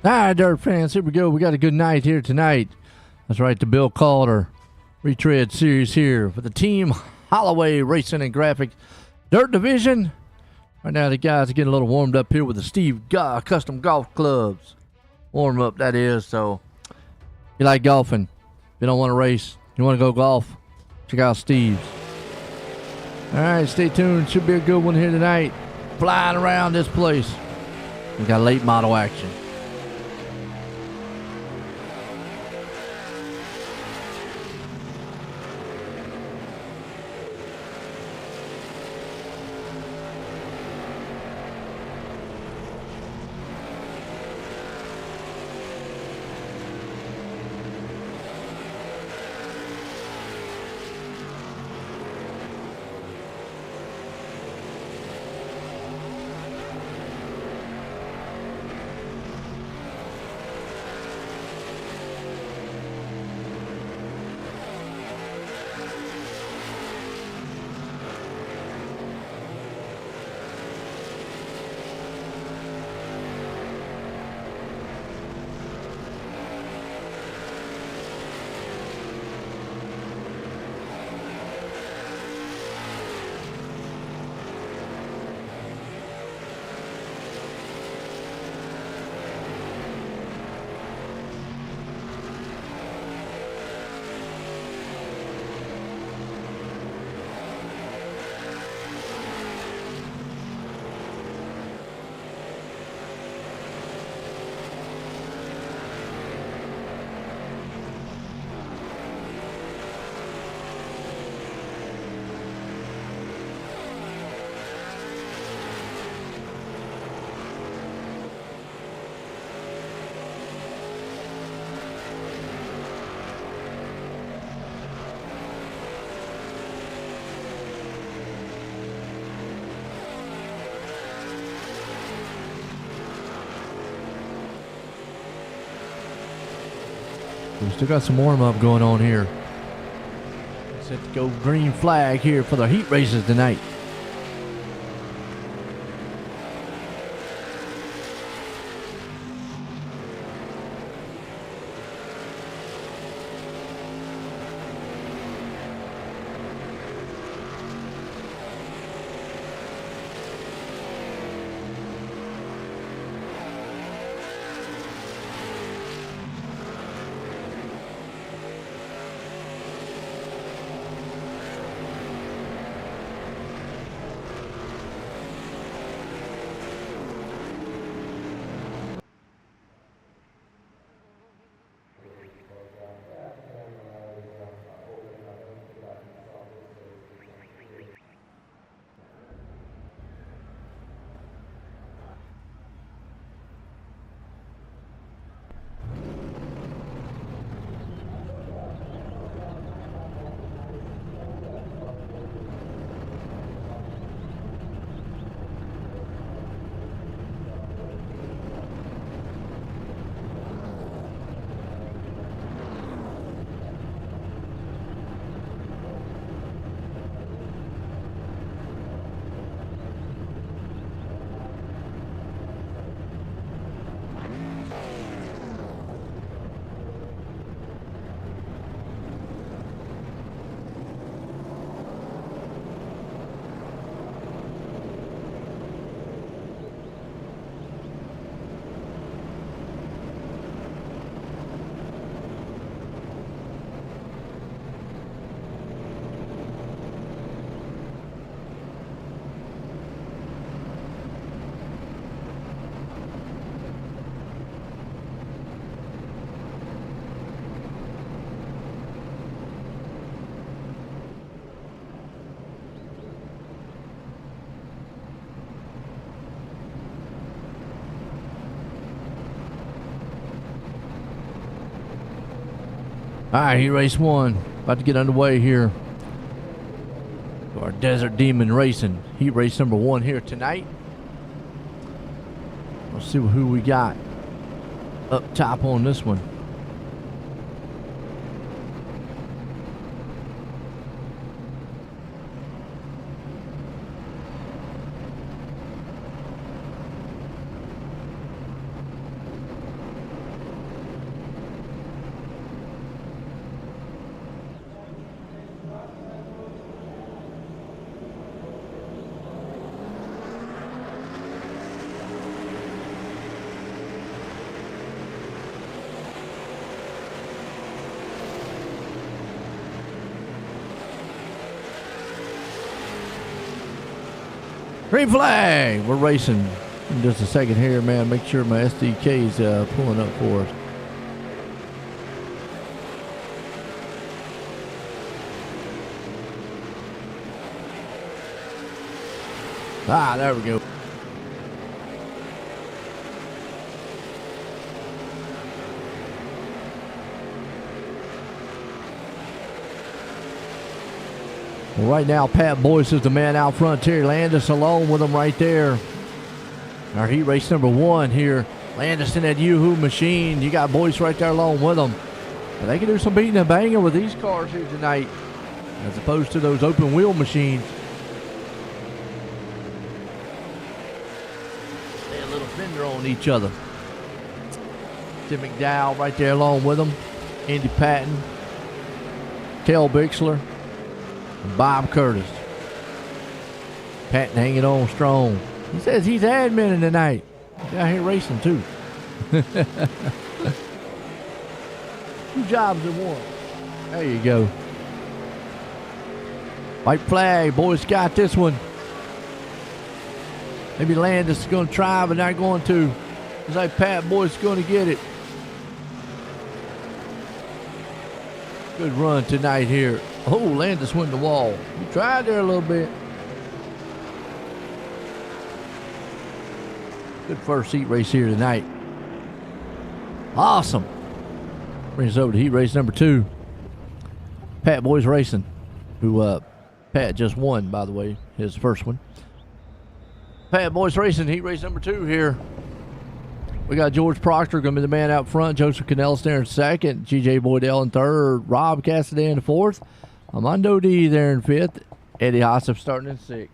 All right, Dirt fans, here we go. We got a good night here tonight. That's right, the Bill Calder Retreads series here for the Team Holloway Racing and Graphic Dirt Division. Right now, the guys are getting a little warmed up here with the Steve Custom Golf Clubs. Warm up, that is. So, if you like golfing, if you don't want to race, you want to go golf, check out Steve's. All right, stay tuned. Should be a good one here tonight. Flying around this place. We got late model action. We still got some warm-up going on here. Set to go green flag here for the heat races tonight. All right, heat race one. About to get underway here. Our Desert Demon Racing. Heat race number one here tonight. Let's see who we got up top on this one. Green flag. We're racing. In just a second here, man. Make sure my SDK is pulling up for us. Ah, there we go. Well, right now, Pat Boyce is the man out front. Terry Landis alone with him right there. Our heat race number 1 here. Landis in that Yoo-Hoo machine. You got Boyce right there along with him. But they can do some beating and banging with these cars here tonight, as opposed to those open wheel machines. They a little fender on each other. Tim McDowell right there along with them. Andy Patton, Kel Bixler, and Bob Curtis. Patton hanging on strong. He says he's adminning tonight. He's out here racing too. 2 jobs in one. There you go. White flag. Boys got this one. Maybe Landis is going to try, but not going to. Looks like Pat Boyce is going to get it. Good run tonight here. Oh, Landis went the wall. He tried there a little bit. Good first heat race here tonight. Awesome. Brings us over to heat race number 2. Pat Boyce Racing, who Pat just won, by the way, his first one. Pat Boyce Racing, heat race number 2 here. We got George Proctor going to be the man out front. Joseph Canellis there in second. G.J. Boydell in third. Rob Cassidy in fourth. Armando D there in fifth. Eddie Hossip starting in sixth.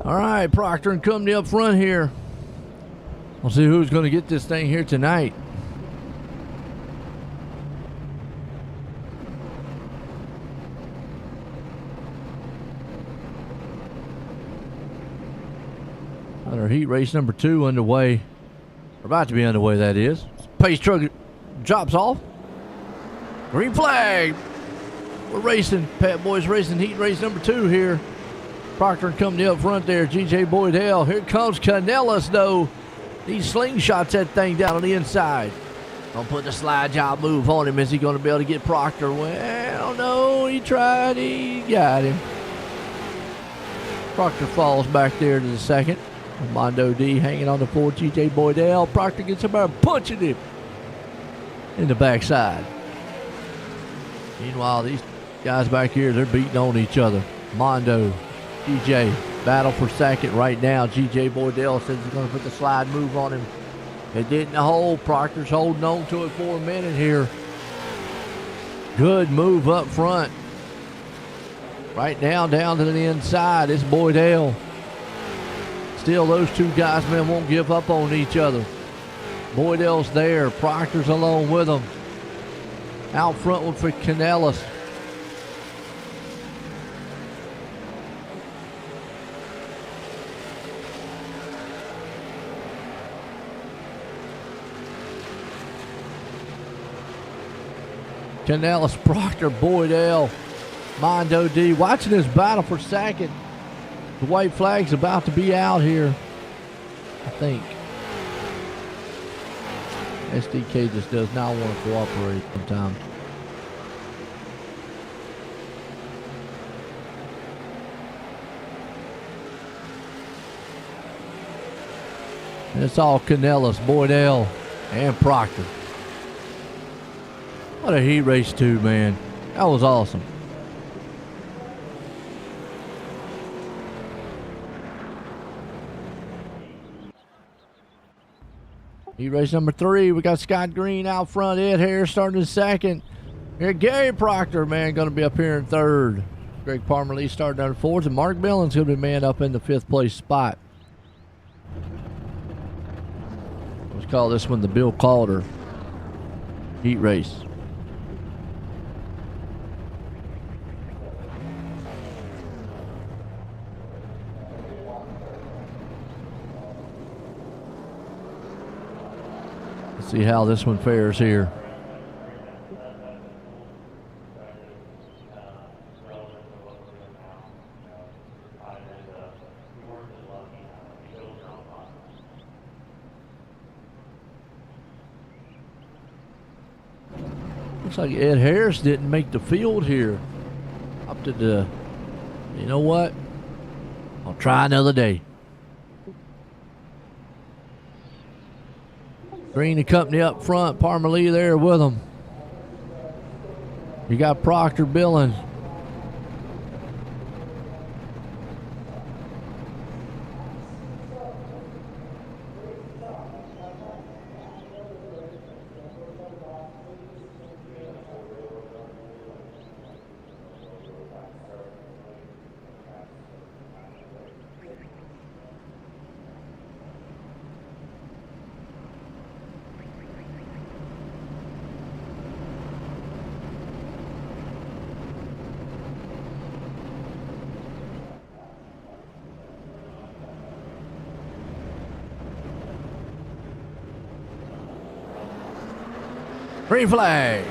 All right, Proctor and company up front here. We'll see who's going to get this thing here tonight. Got our heat race number 2 underway. Or about to be underway, that is. Pace truck drops off. Green flag. We're racing. Pat Boyce Racing heat race number 2 here. Proctor and company up front there. G.J. Boydell. Here comes Canellis, though. He slingshots that thing down on the inside. Gonna put the slide job move on him. Is he gonna be able to get Proctor? Well, no, he tried. He got him. Proctor falls back there to the second. Armando D hanging on the 4. G.J. Boydell. Proctor gets him out, punching him in the backside. Meanwhile, these guys back here, they're beating on each other. Mondo, DJ, battle for second right now. G.J. Boydell says he's going to put the slide move on him. It didn't hold. Proctor's holding on to it for a minute here. Good move up front. Right down to the inside. It's Boydell. Still, those two guys, man, won't give up on each other. Boydell's there. Proctor's along with them. Out front one for Canellis. Canellis, Proctor, Boydell, Mondo D. Watching this battle for second. The white flag's about to be out here, I think. SDK just does not want to cooperate sometimes. And it's all Canellis, Boydell, and Proctor. What a heat race too, man. That was awesome. Heat race number 3, we got Scott Green out front. Ed Harris starting in second. Here, Gary Proctor, man, going to be up here in third. Greg Parmalee starting under fourth, and Mark Billings going to be man up in the 5th place spot. Let's call this one the Bill Calder heat race. Let's see how this one fares here. Looks like Ed Harris didn't make the field here. Opted to, you know what? I'll try another day. Green and company up front. Parmalee there with them. You got Proctor, Billings. Green flag.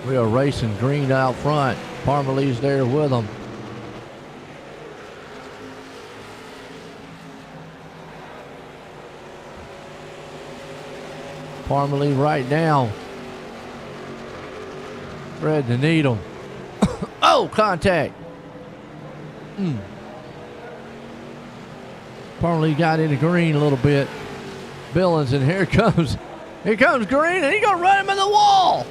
We are racing Green out front. Parmalee's there with them. Parmalee right now. Thread the needle. Oh, contact. Parmalee got into Green a little bit. Billings, and here comes Green, and he's gonna run him in the wall.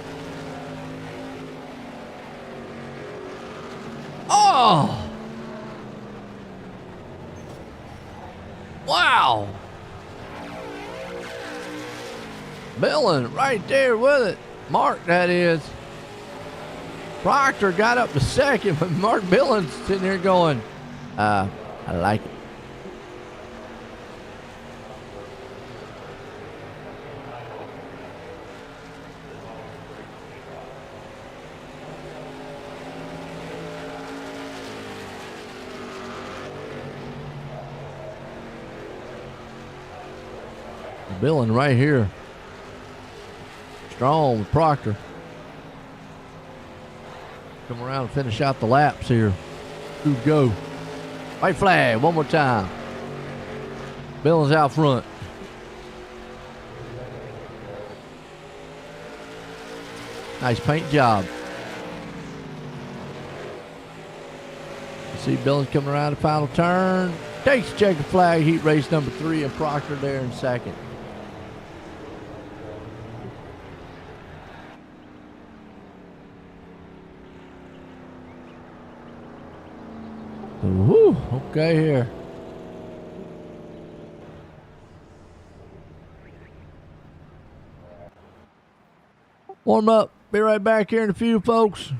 Oh, wow! Billings right there with it. Mark, that is. Proctor got up to second, but Mark Billings sitting there going, I like it. Billings right here. Strong with Proctor. Come around and finish out the laps here. Who go? White flag one more time. Billings out front. Nice paint job. You see Billings coming around the final turn. Takes the checkered flag. Heat race number 3, and Proctor there in second. Woo, okay here. Warm up. Be right back here in a few, folks.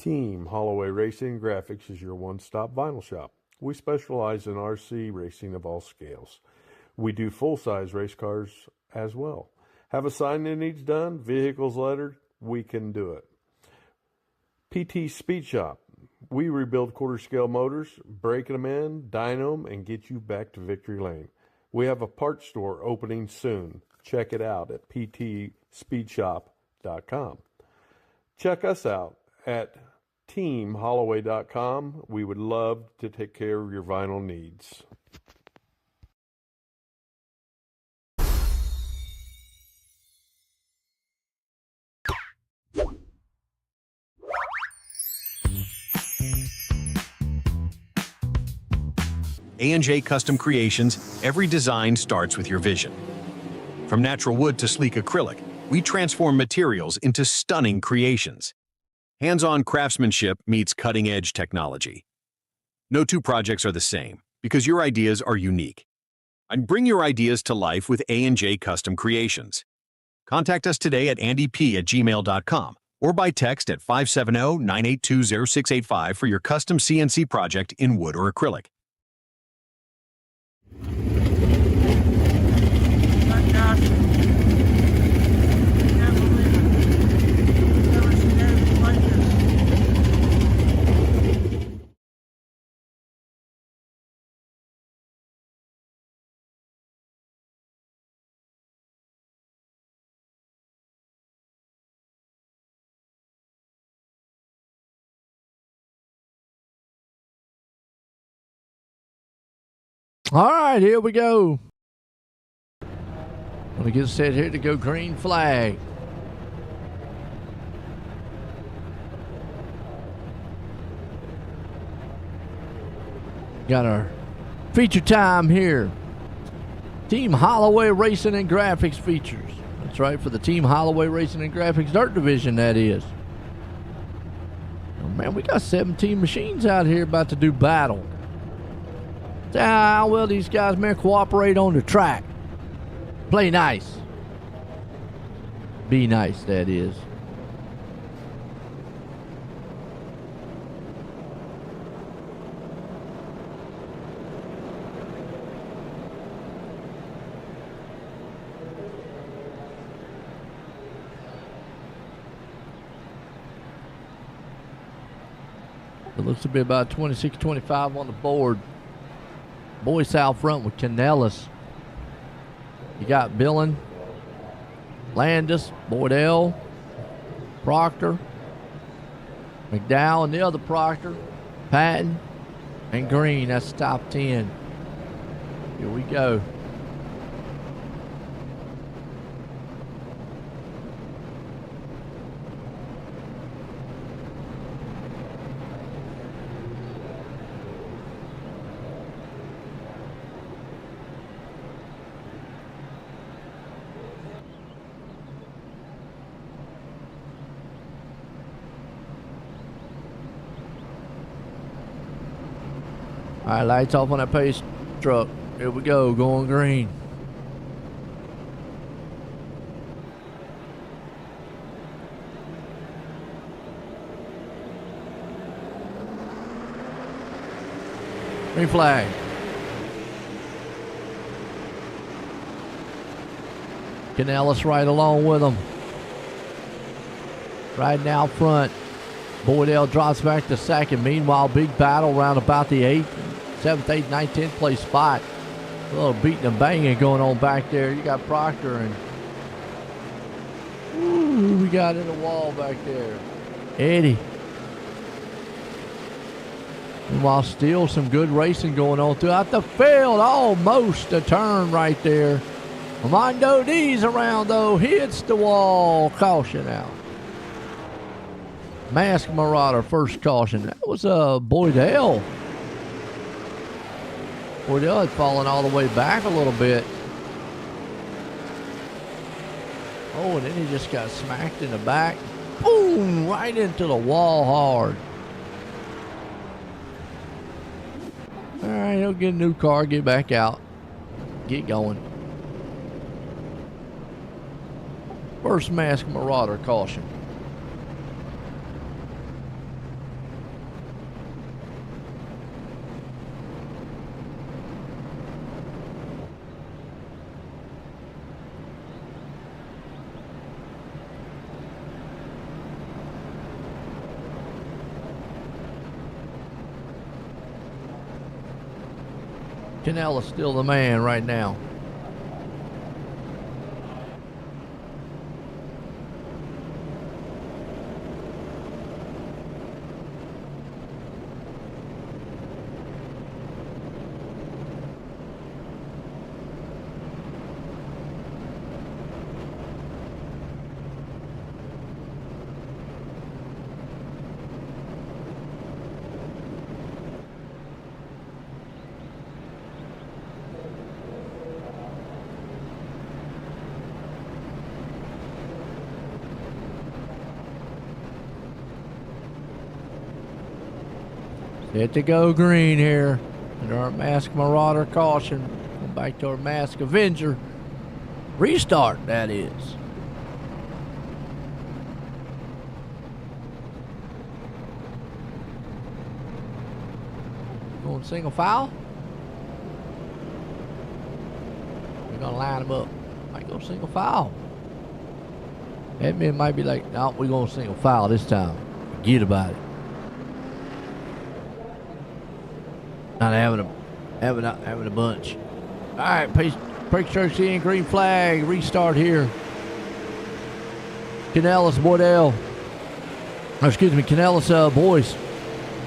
Team Holloway Racing and Graphics is your one-stop vinyl shop. We specialize in RC racing of all scales. We do full-size race cars as well. Have a sign that needs done, vehicles lettered, we can do it. PT Speed Shop. We rebuild quarter-scale motors, break them in, dyno them, and get you back to victory lane. We have a parts store opening soon. Check it out at ptspeedshop.com. Check us out at teamholloway.com. We would love to take care of your vinyl needs. A&J Custom Creations, every design starts with your vision. From natural wood to sleek acrylic, we transform materials into stunning creations. Hands-on craftsmanship meets cutting-edge technology. No two projects are the same, because your ideas are unique. And bring your ideas to life with A&J Custom Creations. Contact us today at andyp@gmail.com or by text at 570-982-0685 for your custom CNC project in wood or acrylic. All right, here we go. Gonna get set here to go green flag. Got our feature time here. Team Holloway Racing and Graphics features. That's right, for the Team Holloway Racing and Graphics Dirt Division, that is. Oh man, we got 17 machines out here about to do battle. How well these guys may cooperate on the track. Play nice. Be nice, that is. It looks to be about 26-25 on the board. Boyce out front with Canellis. You got Billin, Landis, Boydell, Proctor, McDowell and the other Proctor, Patton, and Green. That's the top 10. Here we go. All right, lights off on that pace truck. Here we go, going green. Green flag. Canellis right along with them. Riding out front. Boydell drops back to second. Meanwhile, big battle around about the 8th, 7th, 8th, 9th, 10th place spot. A little beating and banging going on back there. You got Proctor and ooh, we got in the wall back there. Eddie. Meanwhile, still some good racing going on throughout the field. Almost a turn right there. Armando D's around though. Hits the wall. Caution out. Mask Marauder, first caution. That was Boydell. Boydell had fallen all the way back a little bit. Oh, and then he just got smacked in the back. Boom! Right into the wall hard. All right, he'll get a new car, get back out, get going. First Mask Marauder caution. Canella's still the man right now. Set to go green here. And our Mask Marauder caution. Going back to our Mask Avenger. Restart, that is. Going single file. We're going to line them up. Might go single file. Admin might be like, no, we're going single file this time. Forget about it. Not having a bunch. All right, Break Church in, green flag, restart here. Canellis, Boydell. Canellis boys.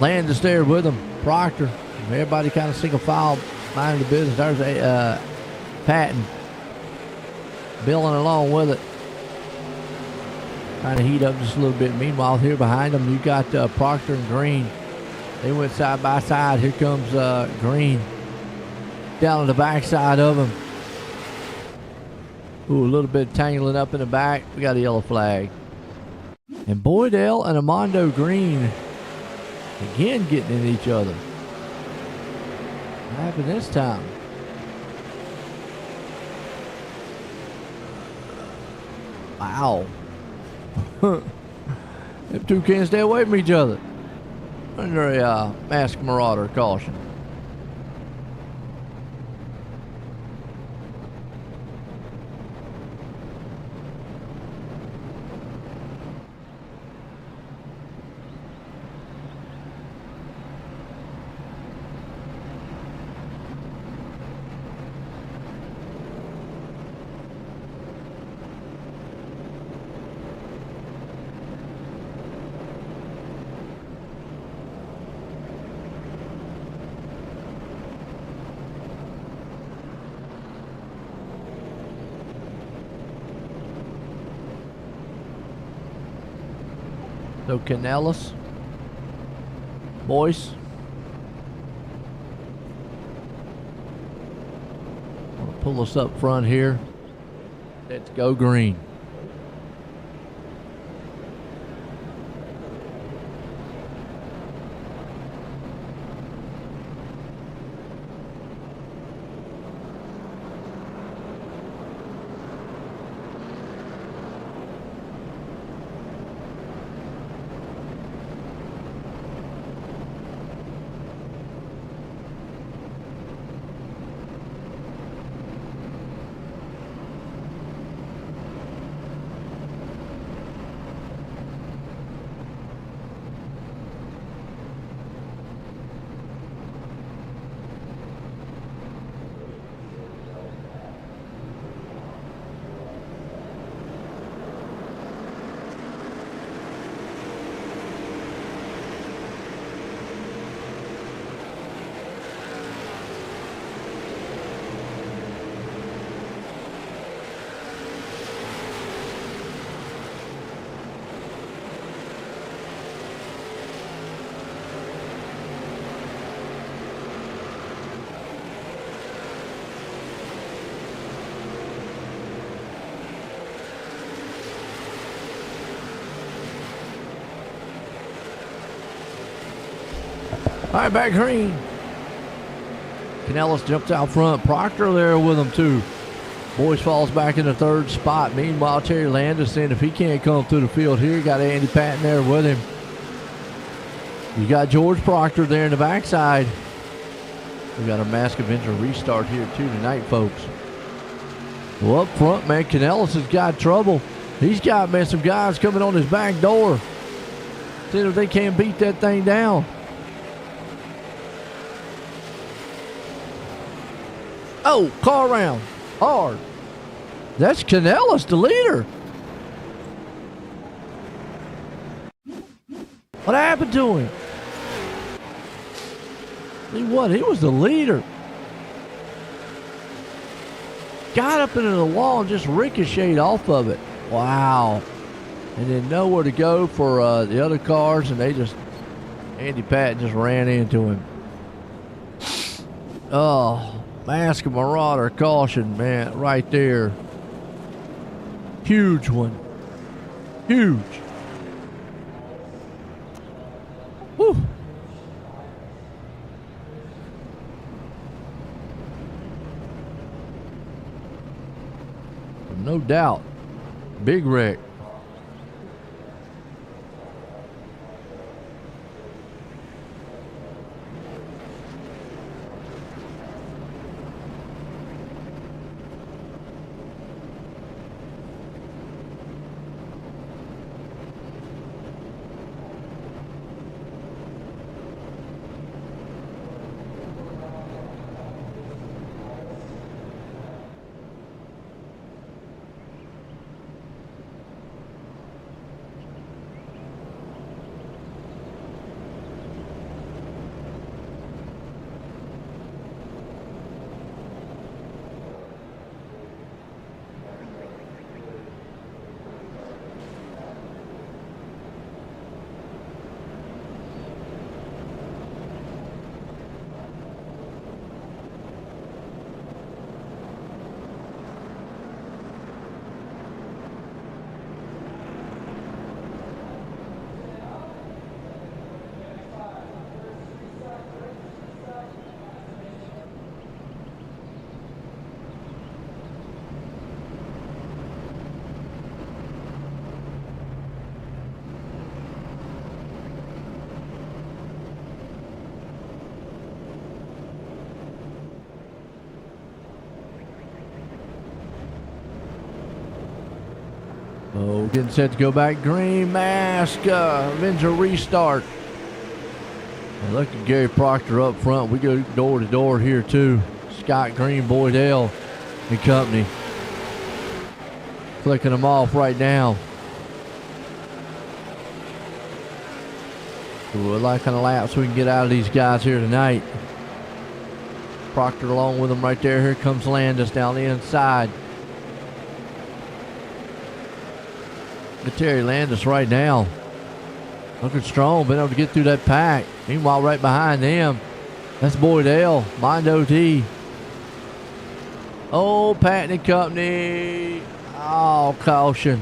Landis there with them. Proctor. Everybody kind of single file, minding the business. There's a Patton. Billing along with it. Trying to heat up just a little bit. Meanwhile, here behind them, you got Proctor and Green. They went side by side. Here comes Green down on the backside of him. Ooh, a little bit tangling up in the back. We got a yellow flag. And Boydell and Armando Green again getting in each other. What happened this time? Wow. Them two can't stay away from each other. Under a Mask Marauder caution. So Canellis, Boyce. I'll pull us up front here. Let's go green. All right, back green. Canellis jumps out front. Proctor there with him, too. Boyce falls back in the third spot. Meanwhile, Terry Landis, if he can't come through the field here, got Andy Patton there with him. You got George Proctor there in the backside. We got a Mask Avenger restart here, too, tonight, folks. Well, up front, man, Canellis has got trouble. He's got, man, some guys coming on his back door. See if they can't beat that thing down. Oh, car around. Hard. That's Canellis, the leader. What happened to him? He what? He was the leader. Got up into the wall and just ricocheted off of it. Wow. And then nowhere to go for the other cars, and they just, Andy Patton just ran into him. Oh, Mask of Marauder caution, man, right there. Huge one. Huge. Whew. No doubt. Big wreck. Oh, getting set to go back green. Mask. Avenger restart. And look at Gary Proctor up front. We go door to door here too. Scott Green, Boyd L. and company. Flicking them off right now. So what kind of laps we can get out of these guys here tonight. Proctor along with them right there. Here comes Landis down the inside. Look at Terry Landis right now. Looking strong, been able to get through that pack. Meanwhile, right behind them, that's Boyd L. Mind OT. Oh, Patton and company. Oh, caution.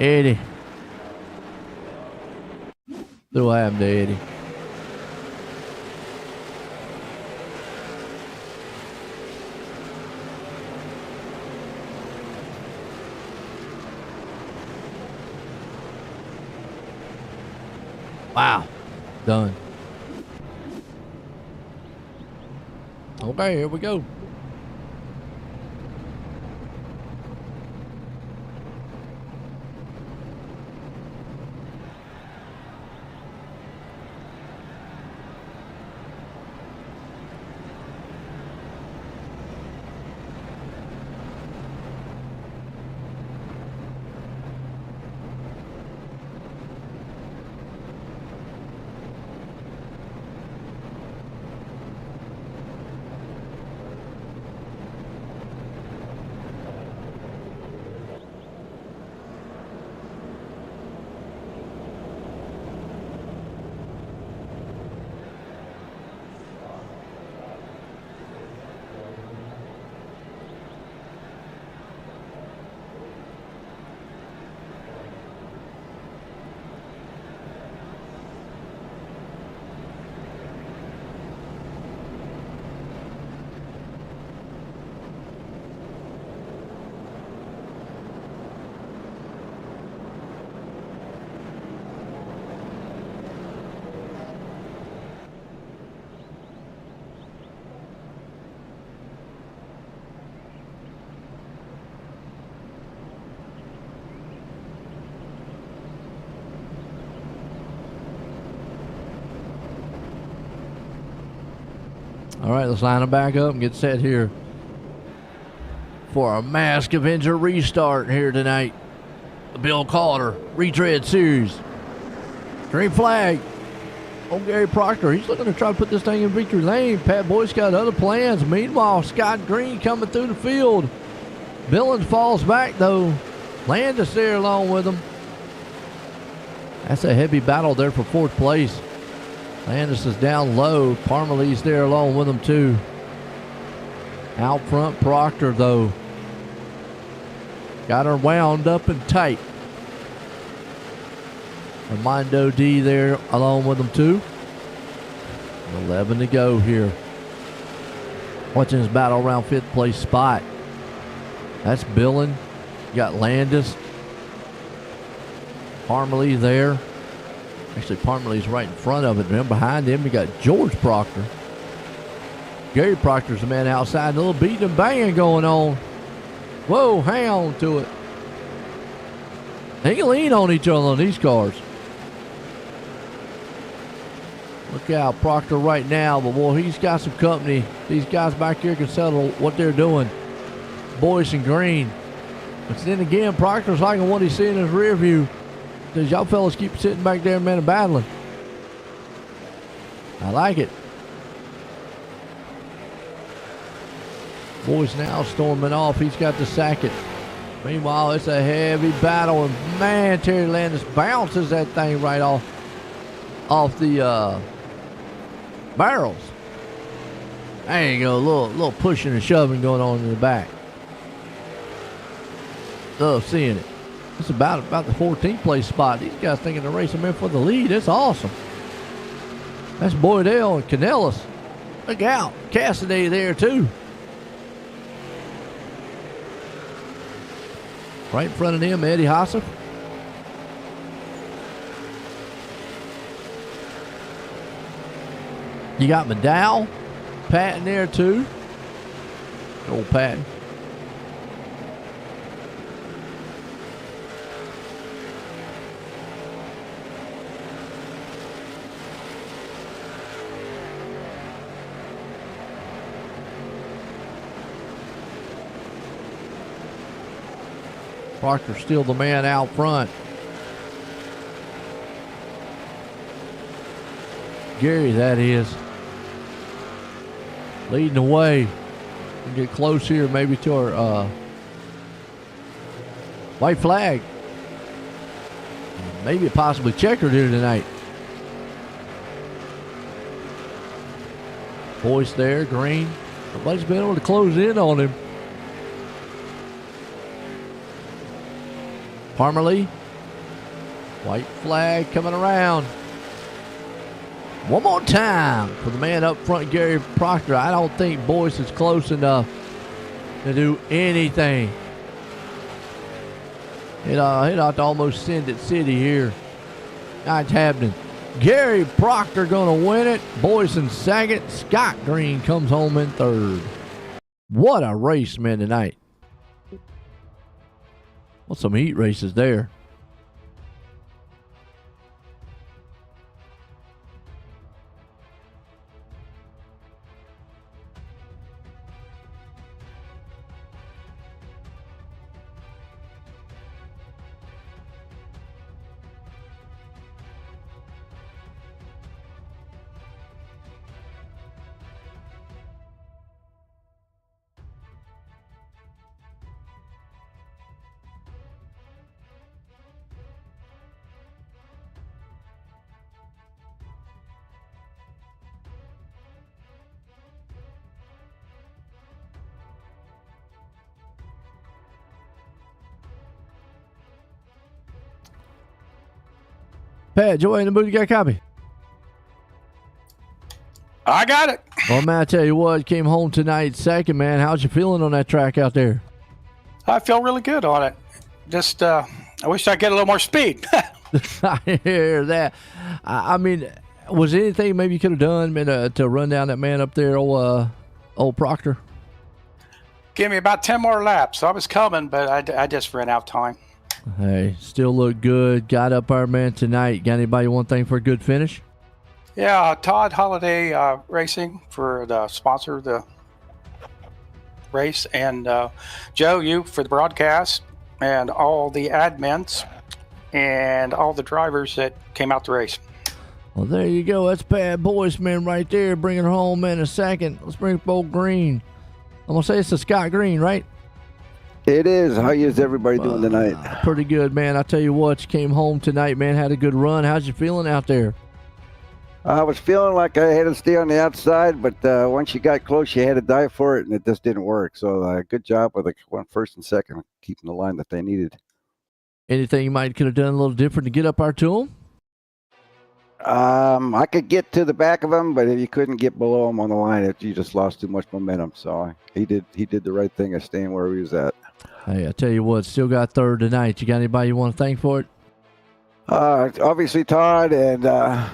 Eddie. See what happened to Eddie. Wow. Done. Okay, here we go. All right, let's line them back up and get set here for our Mask Avenger restart here tonight. The Bill Calder Retread Series. Green flag. Oh, Gary Proctor, he's looking to try to put this thing in victory lane. Pat Boyd's got other plans. Meanwhile, Scott Green coming through the field. Billings falls back, though. Landis there along with him. That's a heavy battle there for fourth place. Landis is down low. Parmalee's there along with him, too. Out front, Proctor, though. Got her wound up and tight. Armando D there along with them too. 11 to go here. Watching this battle around fifth place spot. That's Billin. You got Landis. Parmalee there. Actually, Parmalee's right in front of it. And then behind him, you got George Proctor. Gary Proctor's the man outside. A little beating and banging going on. Whoa, hang on to it. They can lean on each other on these cars. Look out, Proctor right now, but boy, he's got some company. These guys back here can settle what they're doing. Boyce and Green. But then again, Proctor's liking what he's seeing in his rear view. Says, y'all fellas keep sitting back there, man, and battling. I like it. Boyce now storming off. He's got to sack it. Meanwhile, it's a heavy battle, and man, Terry Landis bounces that thing right off the barrels. There you go, a little pushing and shoving going on in the back. Love seeing it. It's about the 14th place spot. These guys thinking to race them in for the lead. It's awesome. That's Boydell and Canellis. Look out, Cassidy there too. Right in front of them, Eddie Hassef. You got McDowell, Patton there too. Old Patton. Proctor's still the man out front. Gary, that is. Leading the way. We'll get close here maybe to our white flag. Maybe possibly checkered here tonight. Boyce there, Green. Nobody's been able to close in on him. Parmalee. White flag coming around. One more time for the man up front, Gary Proctor. I don't think Boyce is close enough to do anything. He'd ought to almost send it city here. Not happening. Gary Proctor going to win it. Boyce in second. Scott Green comes home in third. What a race, man, tonight. Well, some heat races there. Pat, Joy in the booth, you got a copy? I got it. Well, man, I tell you what, came home tonight second, man. How's you feeling on that track out there? I feel really good on it. Just, I wish I could get a little more speed. I hear that. I mean, was there anything maybe you could have done to run down that man up there, old Proctor? Give me about 10 more laps. I was coming, but I just ran out of time. Hey, still look good. Got up our man tonight. Got anybody one thing for a good finish? Yeah, Todd Holiday Racing for the sponsor of the race, and Joe, you for the broadcast, and all the admins, and all the drivers that came out to race. Well, there you go. That's Bad Boys, man, right there. Bring it home in a second. Let's bring up old Green. I'm going to say it's a Scott Green, right? It is. How is everybody doing tonight? Pretty good, man. I tell you what, you came home tonight, man. Had a good run. How's you feeling out there? I was feeling like I had to stay on the outside, but once you got close, you had to dive for it, and it just didn't work. So good job with the first and second, keeping the line that they needed. Anything you might could have done a little different to get up our to him? I could get to the back of him, but if you couldn't get below him on the line, you just lost too much momentum. So he did the right thing of staying where he was at. Hey, I tell you what, still got third tonight. You got anybody you want to thank for it? Obviously Todd and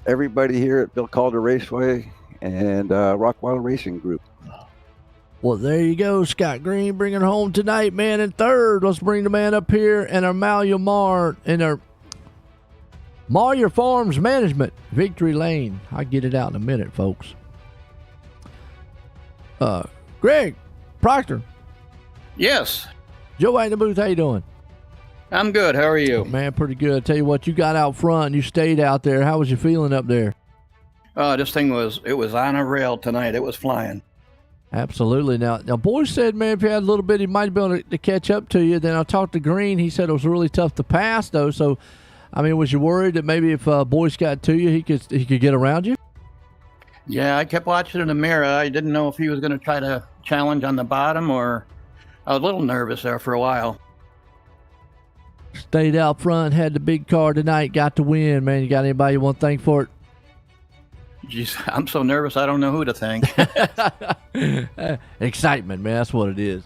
everybody here at Bill Calder Raceway and Rockweiler Racing Group. Well, there you go. Scott Green bringing it home tonight, man, in third. Let's bring the man up here and our Malia Mar and our Malia Farms Management, Victory Lane. I'll get it out in a minute, folks. Greg Proctor. Yes. Joe in the booth, how you doing? I'm good. How are you? Man, pretty good. Tell you what, you got out front and you stayed out there. How was you feeling up there? This thing was on a rail tonight. It was flying. Absolutely. Now, boys said, man, if you had a little bit, he might be able to catch up to you. Then I talked to Green. He said it was really tough to pass, though. So, I mean, was you worried that maybe if Boyce got to you, he could get around you? Yeah, I kept watching in the mirror. I didn't know if he was going to try to challenge on the bottom, or I was a little nervous there for a while. Stayed out front, had the big car tonight, got to win, man. You got anybody you want to thank for it? Jeez, I'm so nervous I don't know who to thank. Excitement, man. That's what it is.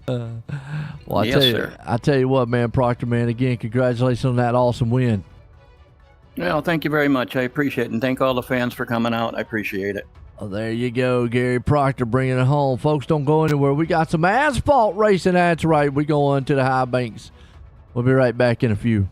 Well, Yes, sir. I tell you what, man, Proctor, man, again, congratulations on that awesome win. Well, thank you very much. I appreciate it. And thank all the fans for coming out. I appreciate it. Oh, there you go, Gary Proctor bringing it home. Folks, don't go anywhere. We got some asphalt racing. That's right. We're going to the high banks. We'll be right back in a few.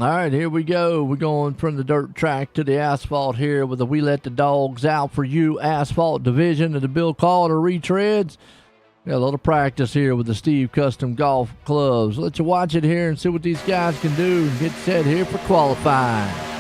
All right, here we go. We're going from the dirt track to the asphalt here with the We Let the Dogs Out for You asphalt division of the Bill Calder Retreads. Got a little practice here with the Steve Custom Golf Clubs. Let you watch it here and see what these guys can do and get set here for qualifying.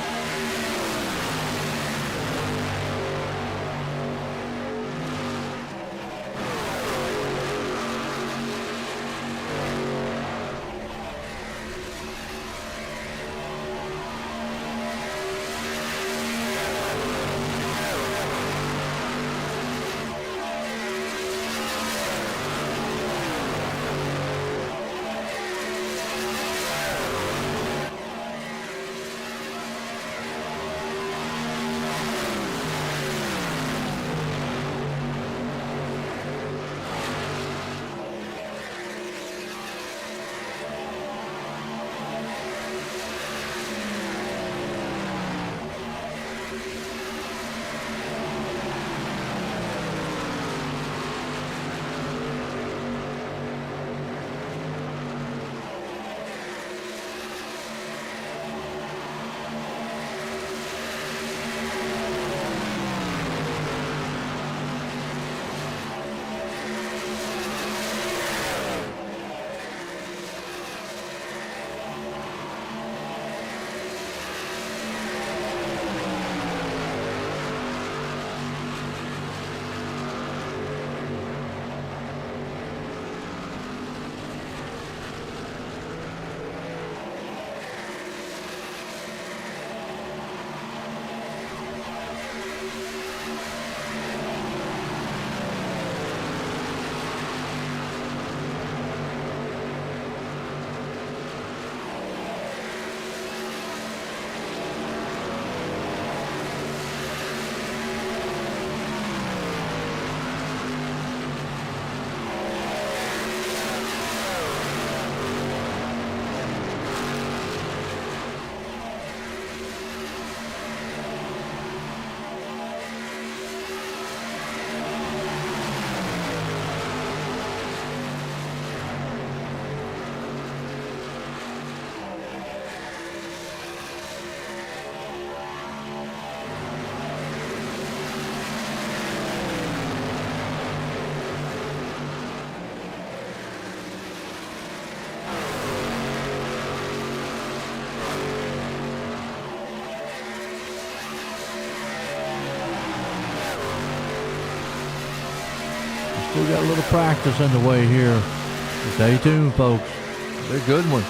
We got a little practice underway here. Stay tuned, folks. They're a good one.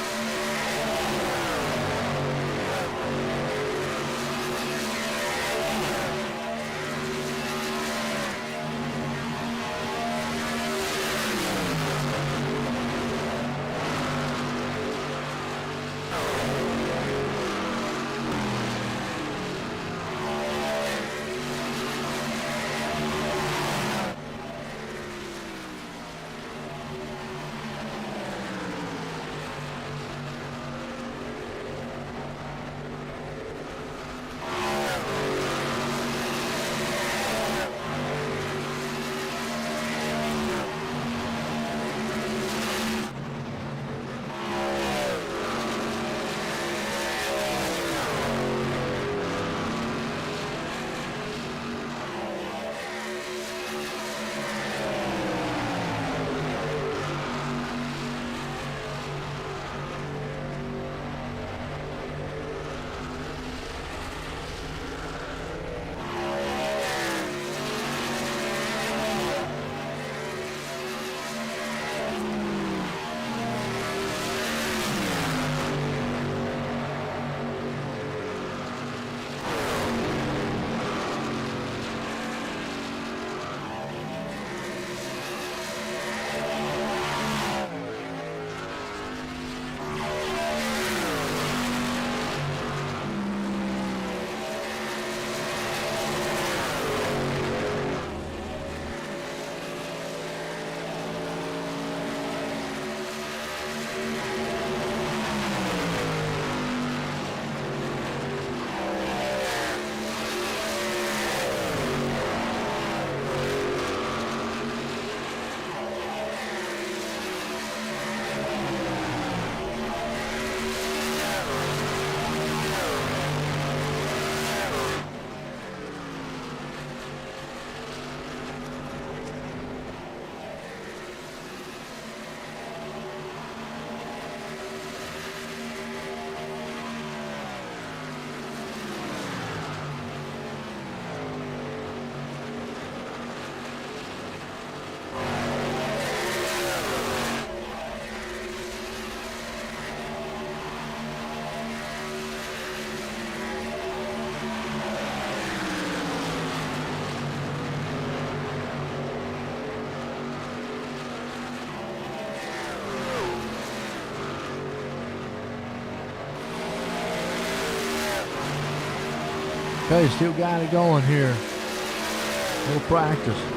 Okay, still got it going here. A little practice.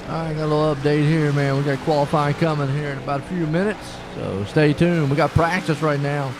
I got a little update here, man. We got qualifying coming here in about a few minutes, so stay tuned. We got practice right now.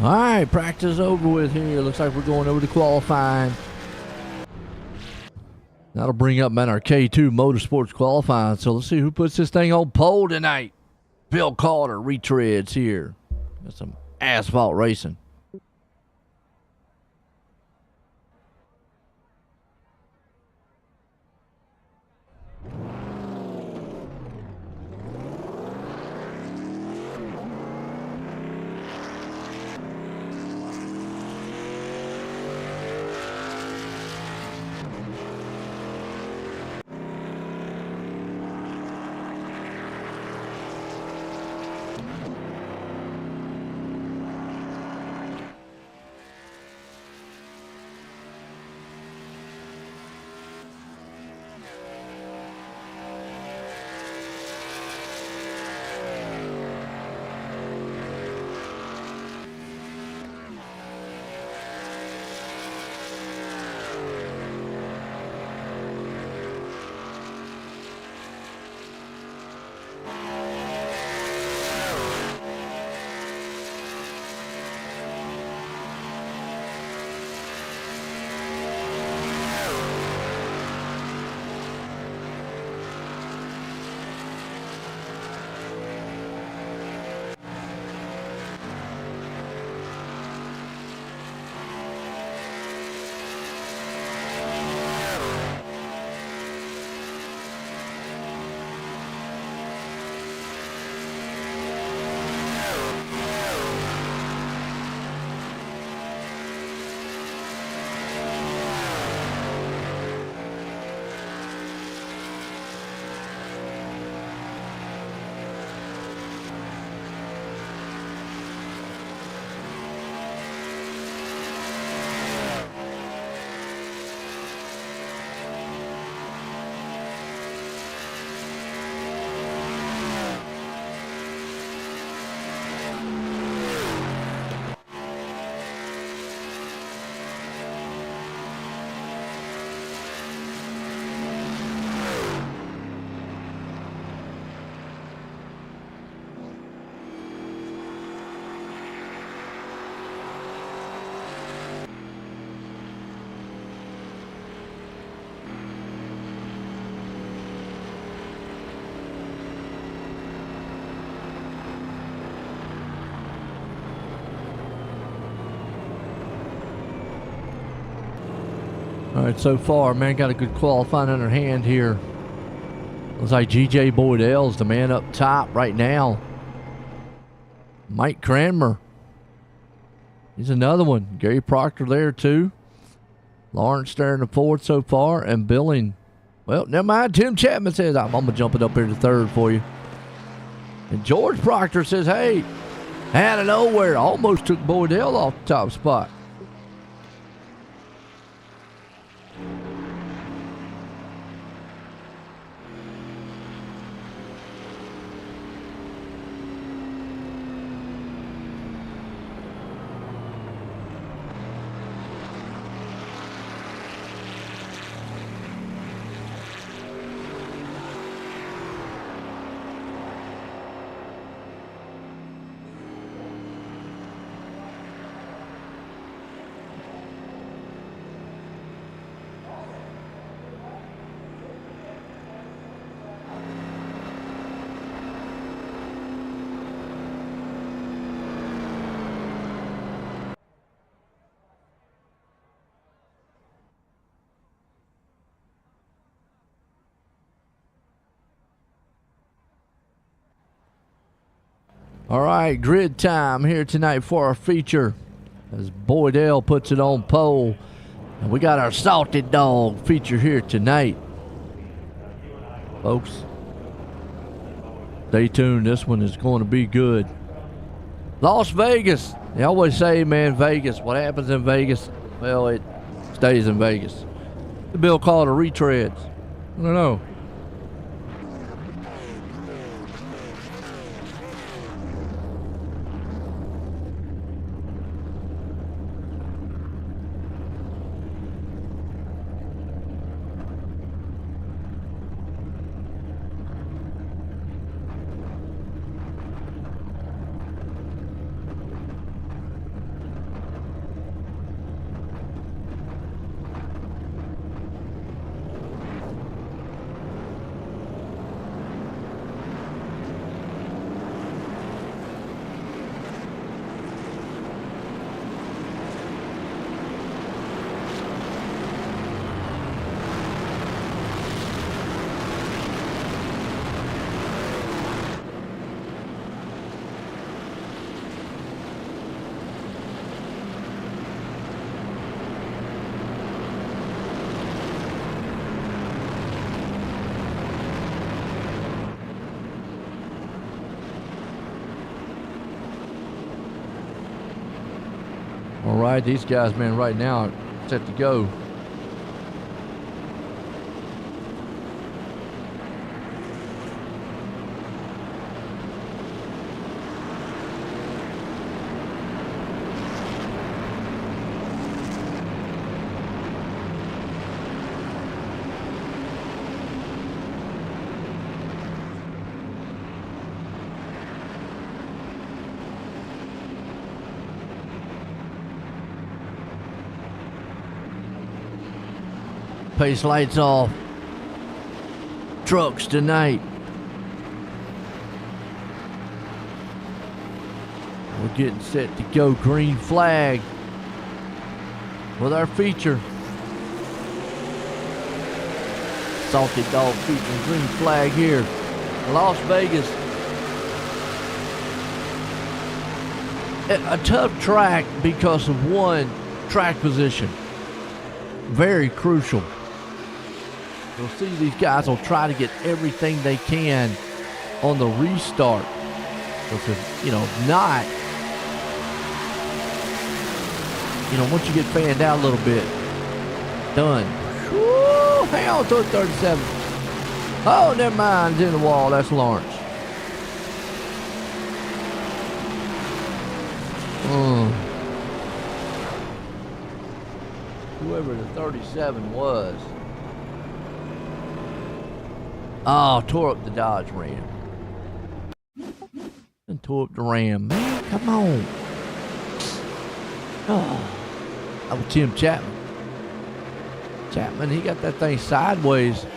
All right, practice over with here. Looks like we're going over to qualifying. That'll bring up man our K2 Motorsports qualifying. So let's see who puts this thing on pole tonight. Bill Calder, Retreads here. Got some asphalt racing. All right, so far, man, got a good qualifying in her hand here. Looks like G.J. Boydell's the man up top right now. Mike Cranmer. He's another one. Gary Proctor there, too. Lawrence there in the fourth so far. And Billing. Well, never mind. Tim Chapman says, I'm going to jump it up here to third for you. And George Proctor says, hey, out of nowhere, almost took Boydell off the top spot. All right, grid time here tonight for our feature as Boydell puts it on pole. And we got our Salted Dog feature here tonight. Folks, stay tuned. This one is going to be good. Las Vegas. They always say, man, Vegas. What happens in Vegas? Well, it stays in Vegas. The Bill Calder Retreads. I don't know. All right, these guys, man, right now are set to go. Pace lights off. Trucks tonight. We're getting set to go. Green flag with our feature. Salty Dog featuring green flag here. Las Vegas. A tough track because of one, track position. Very crucial. You'll see these guys will try to get everything they can on the restart. Because if, not, once you get fanned out a little bit, done. Woo, hang on to it, 37. Oh, never mind, it's in the wall. That's Lawrence. Whoever the 37 was. Oh, tore up the Dodge Ram. And tore up the Ram. Man, come on. Oh, that was Tim Chapman. Chapman, he got that thing sideways.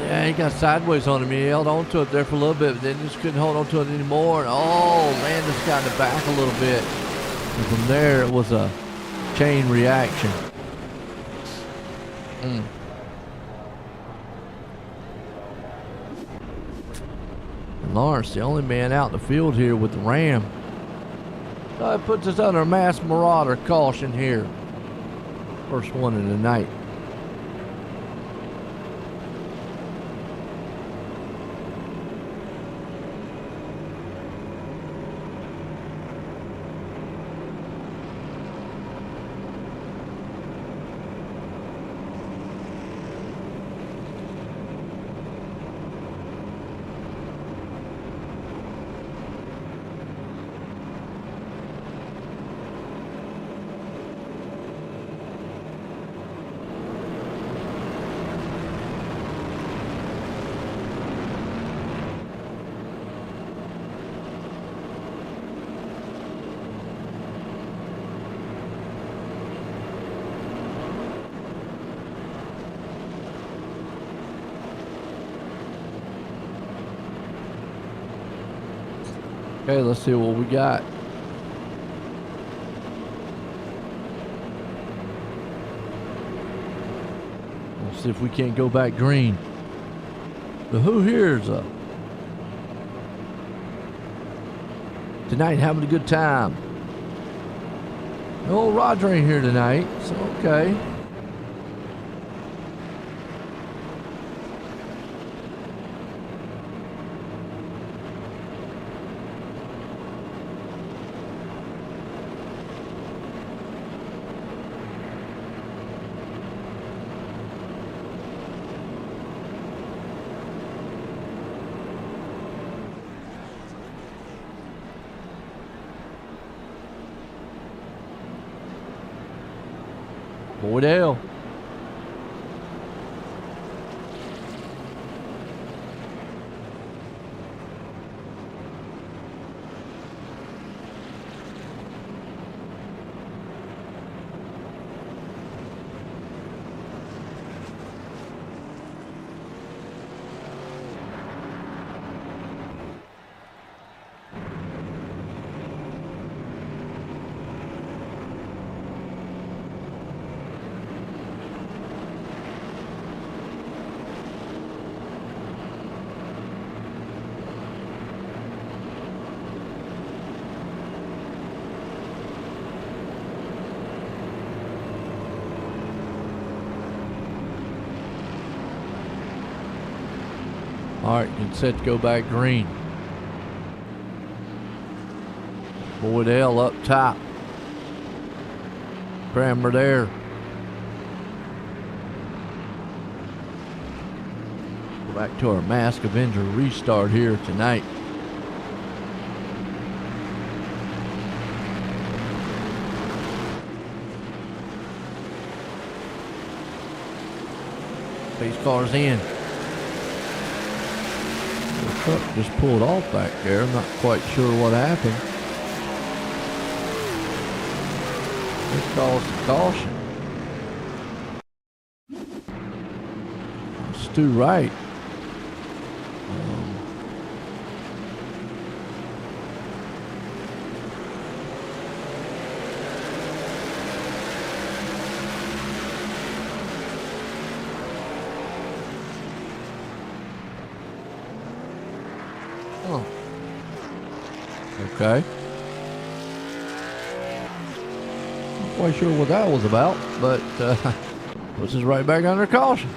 Yeah, he got sideways on him. He held on to it there for a little bit, but then just couldn't hold on to it anymore. And oh, man, just got in the back a little bit. And from there, it was a chain reaction. And Lawrence, the only man out in the field here with the Ram. So it puts us under mass marauder caution here. First one of the night. Okay, let's see what we got. Let's see if we can't go back green. But who here is tonight having a good time? Oh, Roger ain't here tonight, so okay. Boydale. All right, get set to go back green. Boydell up top. Crammer there. Go back to our Mask Avenger restart here tonight. Pace car's in. The truck just pulled off back there. I'm not quite sure what happened. This calls the caution. Stu Wright. Oh. Okay. Not quite sure what that was about, but puts us right back under caution.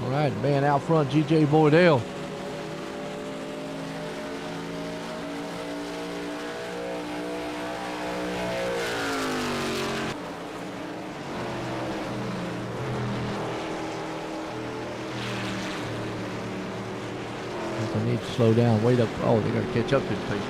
All right, man out front, G.J. Boydell. They need to slow down, wait up. Oh, they got to catch up to the pace.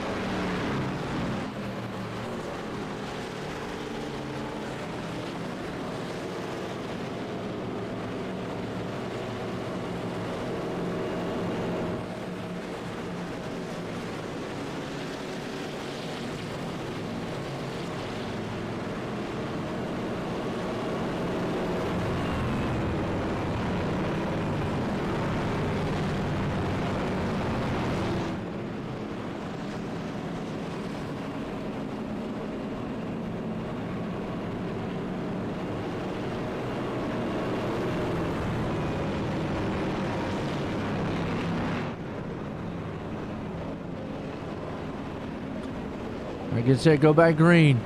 I get set, go back green.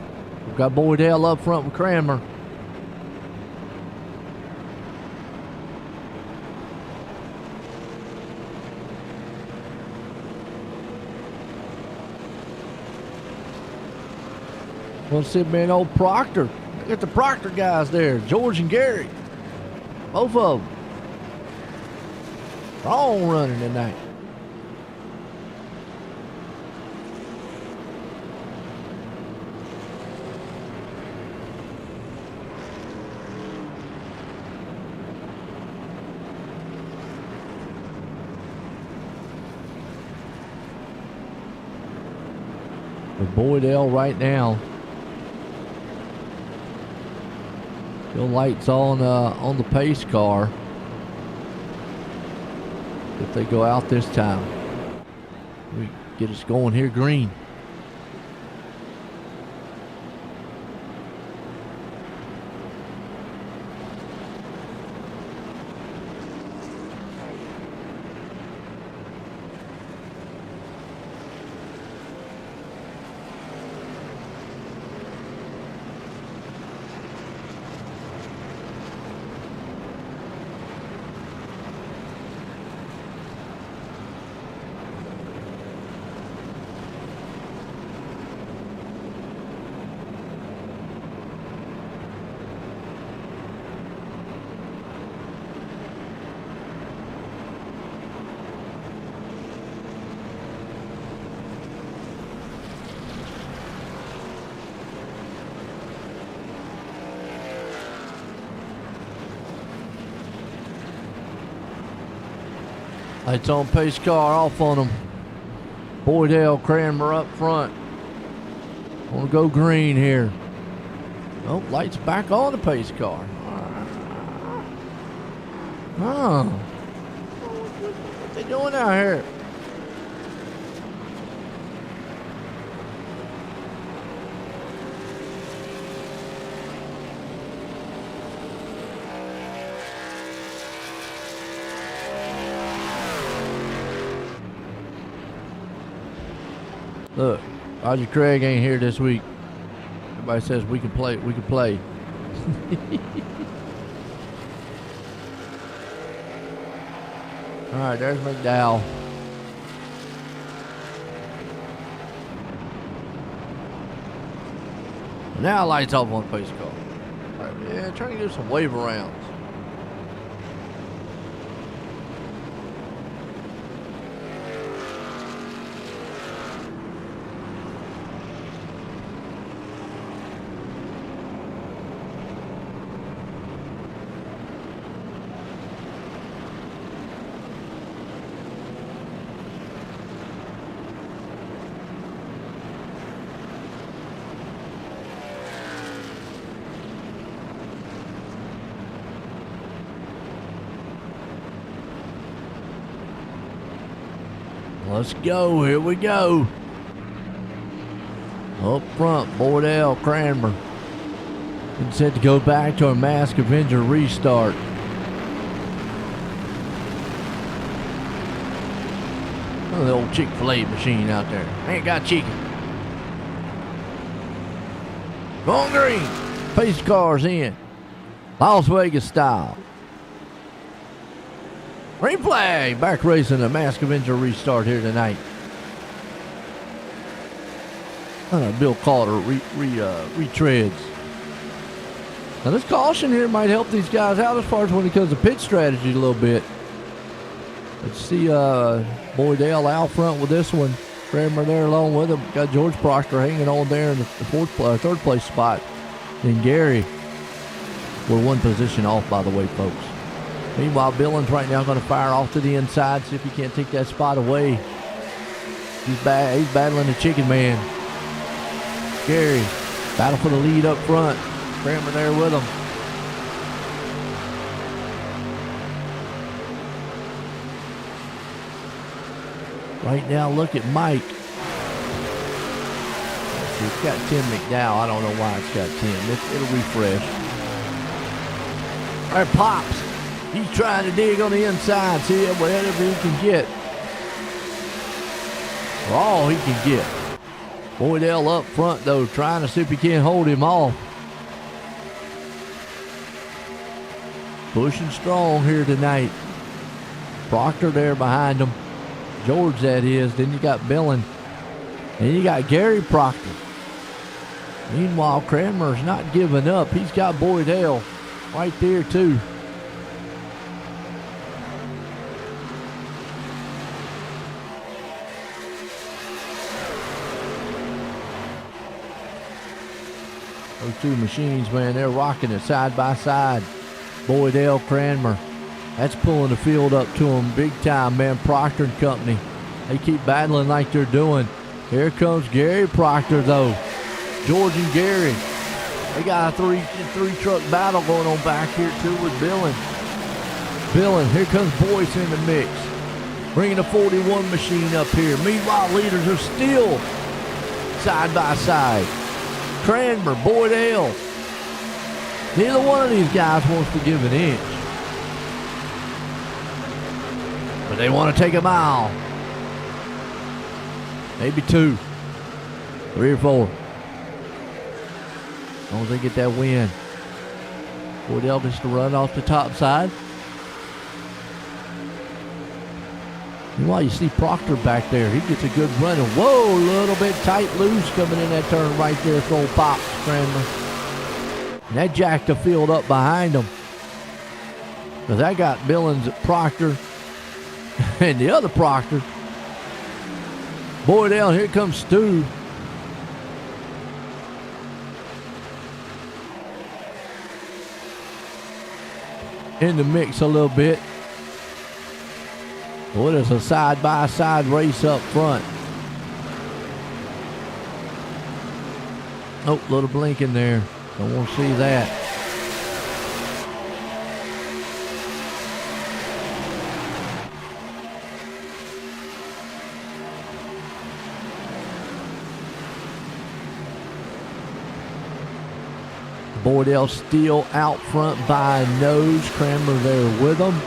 We've got Boydell up front with Crammer. Well, see, man, old Proctor. Look at the Proctor guys there, George and Gary. Both of them. All running tonight. With Boydell right now. Still lights on the pace car. If they go out this time. We get us going here green. Lights on pace car, off on them. Boydell, Cranmer up front. Want to go green here. Oh, lights back on the pace car. Oh. What they doing out here? Look, Roger Craig ain't here this week. Everybody says we can play. We can play. All right, there's McDowell. Now lights off on pace car. All right, yeah, trying to do some wave arounds. Let's go. Here we go. Up front, Boydell, Cranmer. Been set to go back to a Mask Avenger restart. Oh, the old Chick-fil-A machine out there. Ain't got chicken. Going green. Pace cars in. Las Vegas style. Green flag, back racing a Mask Avenger restart here tonight. Bill Calder retreads. Now this caution here might help these guys out as far as when it comes to pit strategy a little bit. Let's see Boydell out front with this one. Kramer there along with him. Got George Proctor hanging on there in the third place spot. Then Gary. We're one position off, by the way, folks. Meanwhile, Billings right now going to fire off to the inside, see if he can't take that spot away. He's battling the chicken man. Gary, battle for the lead up front. Kramer there with him. Right now, look at Mike. It's got Tim McDowell. I don't know why it's got Tim. It'll refresh. All right, Pops. He's trying to dig on the inside, see whatever he can get. For all he can get. Boydell up front, though, trying to see if he can't hold him off. Pushing strong here tonight. Proctor there behind him. George, that is. Then you got Billin. Then you got Gary Proctor. Meanwhile, Kramer's not giving up. He's got Boydell right there, too. Those two machines, man, they're rocking it side by side. Boydell, Cranmer. That's pulling the field up to them big time, man. Proctor and company. They keep battling like they're doing. Here comes Gary Proctor, though. George and Gary. They got a three truck battle going on back here, too, with Billin. Billin, here comes Boyce in the mix. Bringing a 41 machine up here. Meanwhile, leaders are still side by side. Cranmer, Boydell. Neither one of these guys wants to give an inch. But they want to take a mile. Maybe 2. 3 or 4. As long as they get that win. Boydell gets to run off the top side. Meanwhile, you see Proctor back there. He gets a good run. And whoa, a little bit tight loose coming in that turn right there for old Pops Cranmer. And that jacked the field up behind him. Because that got Billings at Proctor. And the other Proctor. Boydell, here comes Stu. In the mix a little bit. Well, there's a side-by-side race up front. Oh, little blink in there. Don't want to see that. Boydell still out front by a nose. Cranmer there with him.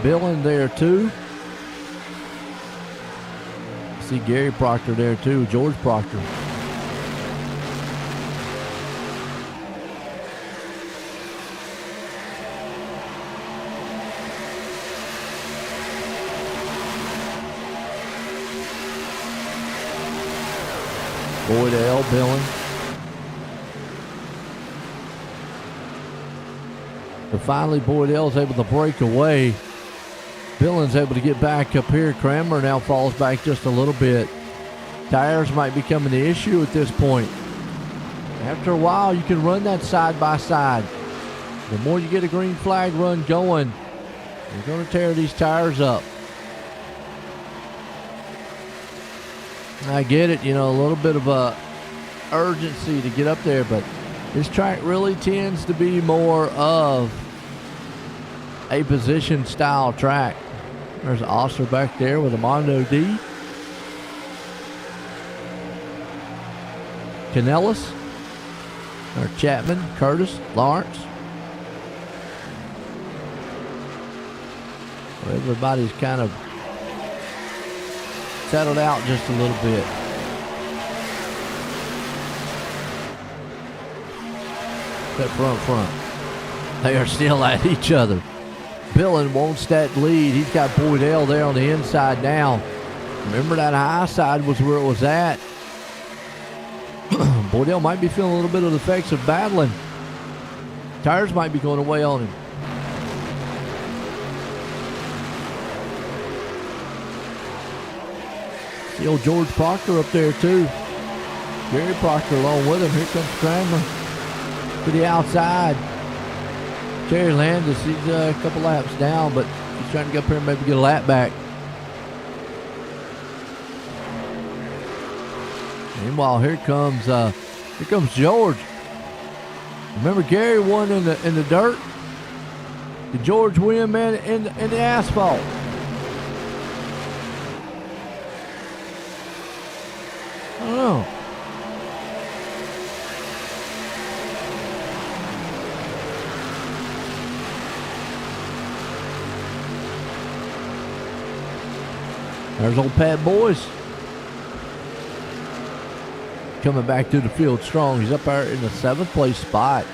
Billin there too. see Gary Proctor there too, George Proctor. Boydell, Billings. But finally, Boydell's able to break away. Billings able to get back up here. Cranmer now falls back just a little bit. Tires might be becoming the issue at this point. After a while, you can run that side by side. The more you get a green flag run going, you're going to tear these tires up. I get it, a little bit of a urgency to get up there, but this track really tends to be more of a position style track. There's Osler back there with a Mondo D. Canellis, or Chapman, Curtis, Lawrence. Well, everybody's kind of settled out just a little bit. That front. They are still at each other. Billin wants that lead. He's got Boydell there on the inside now. Remember that high side was where it was at. Boydell might be feeling a little bit of the effects of battling. Tires might be going away on him. See old George Proctor up there too. Gary Proctor along with him. Here comes Cranmer to the outside. Terry Landis, he's a couple laps down, but he's trying to get up here and maybe get a lap back. Meanwhile, here comes George. Remember Gary won in the dirt? Did George win, man, in the asphalt? I don't know. There's old Pat Boyce coming back to the field strong. He's up there in the 7th place spot.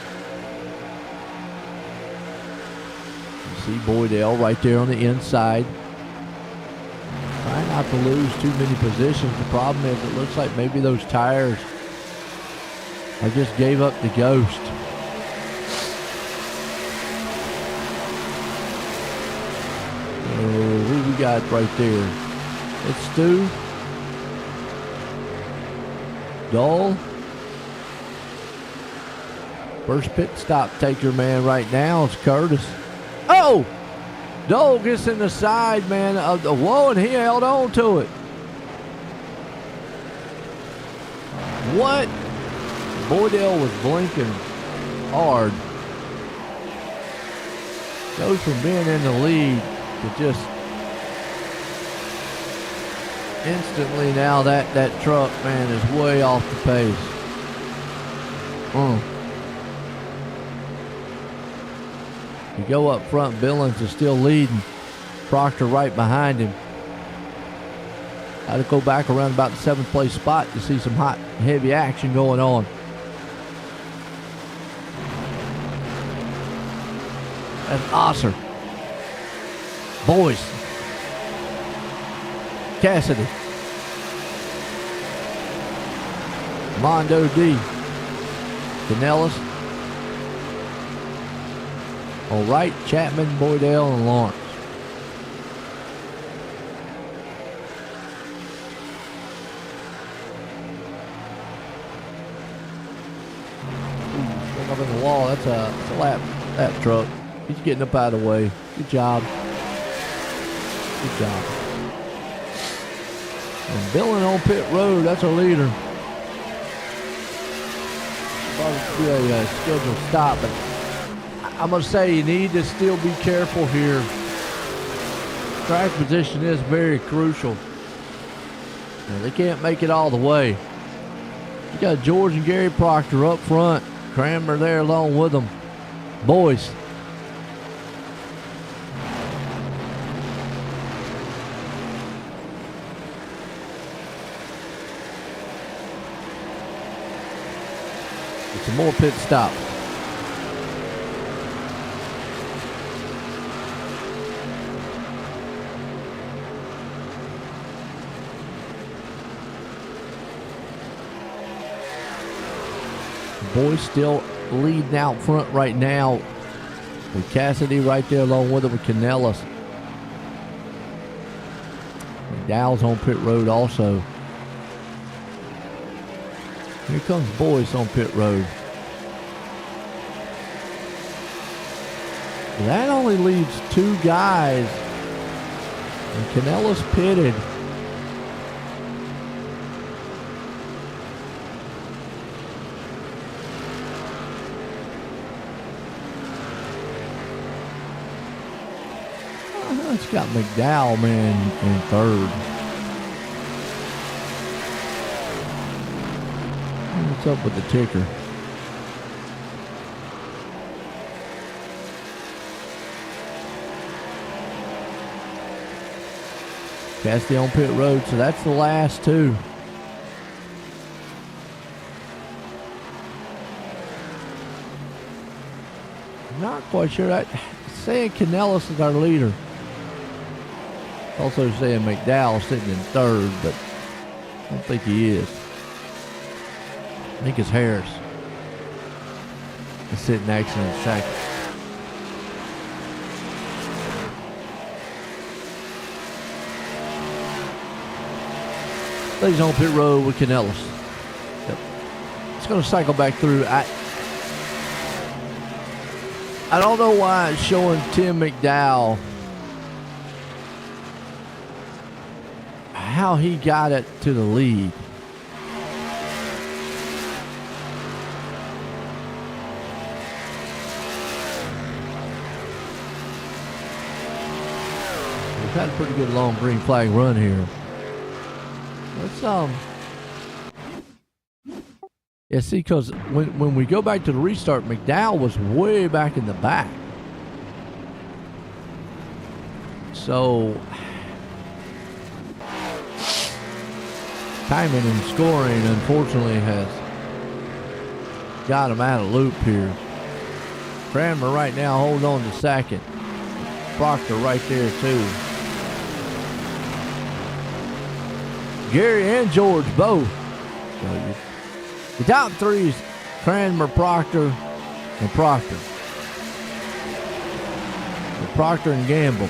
You see Boydell right there on the inside. Trying not to lose too many positions. The problem is it looks like maybe those tires I just gave up the ghost. Who we got right there? It's Stu. Dole. First pit stop taker man right now is Curtis. Oh! Dole gets in the side, man, of the whoa, and he held on to it. What? Boydell was blinking hard. Goes from being in the lead to just instantly now that truck, man, is way off the pace. You go up front, Billings is still leading. Proctor right behind him. Got to go back around about the 7th place spot to see some hot, heavy action going on. That's Osser. Boyce. Cassidy. Mondo D. Canellis. All right, Chapman, Boydell, and Lawrence. Ooh, up in the wall. That's a lap truck. He's getting up out of the way. Good job. Good job. And Billin on pit road. That's our leader. Probably be a scheduled stop, but I'm going to say you need to still be careful here. Track position is very crucial. Now, they can't make it all the way. You got George and Gary Proctor up front. Cranmer there along with them. Boyce. Get some more pit stops. Boys still leading out front right now with Cassidy right there along with him with Canellis. McDowell's on pit road also. Here comes Boyce on pit road. That only leaves 2 guys. And Canellis pitted. It's got McDowell, man, in third. What's up with the ticker? Cassidy on pit road, so that's the last 2. Not quite sure. Saying Canellis is our leader. Also saying McDowell sitting in third, but I don't think he is. I think it's Harris. He's sitting actually in second. He's on pit road with Canellis. Yep. It's going to cycle back through. I don't know why it's showing Tim McDowell. How he got it to the lead. We've had a pretty good long green flag run here. Let's yeah, see, because when we go back to the restart, McDowell was way back in the back. So timing and scoring, unfortunately, has got him out of loop here. Cranmer right now holding on to second. Proctor right there, too. Gary and George both. So the top 3 is Cranmer, Proctor, and Proctor. The Proctor and Gamble.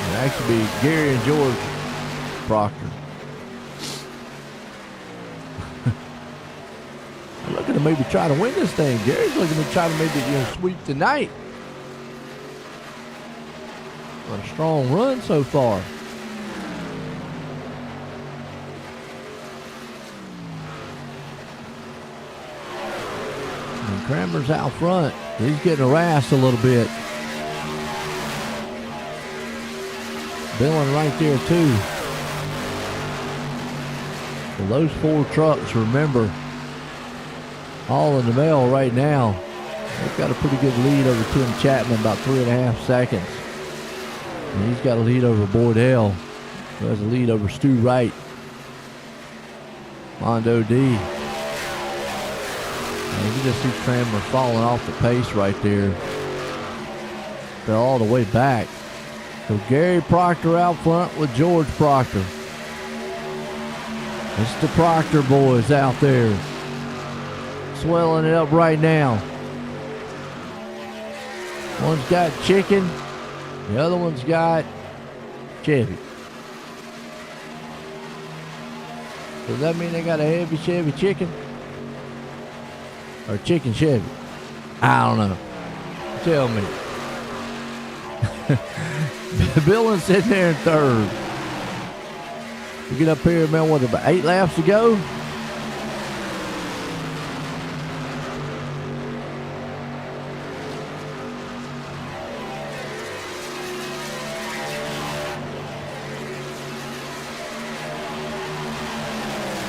It'll actually be Gary and George Proctor. Looking to maybe try to win this thing. Gary's looking to try to maybe sweep tonight. What a strong run so far. And Cranmer's out front. He's getting harassed a little bit. Billing right there too. So those 4 trucks, remember, all in the mail right now. They've got a pretty good lead over Tim Chapman, about 3.5 seconds. And he's got a lead over Boydell, who has a lead over Stu Wright. Mondo D. And you can just see Cranmer falling off the pace right there. They're all the way back. So Gary Proctor out front with George Proctor. It's the Proctor boys out there. Swelling it up right now. One's got chicken. The other one's got Chevy. Does that mean they got a heavy Chevy chicken? Or chicken Chevy? I don't know. Tell me. Billing's sitting there in third. We get up here, man, what, about 8 laps to go?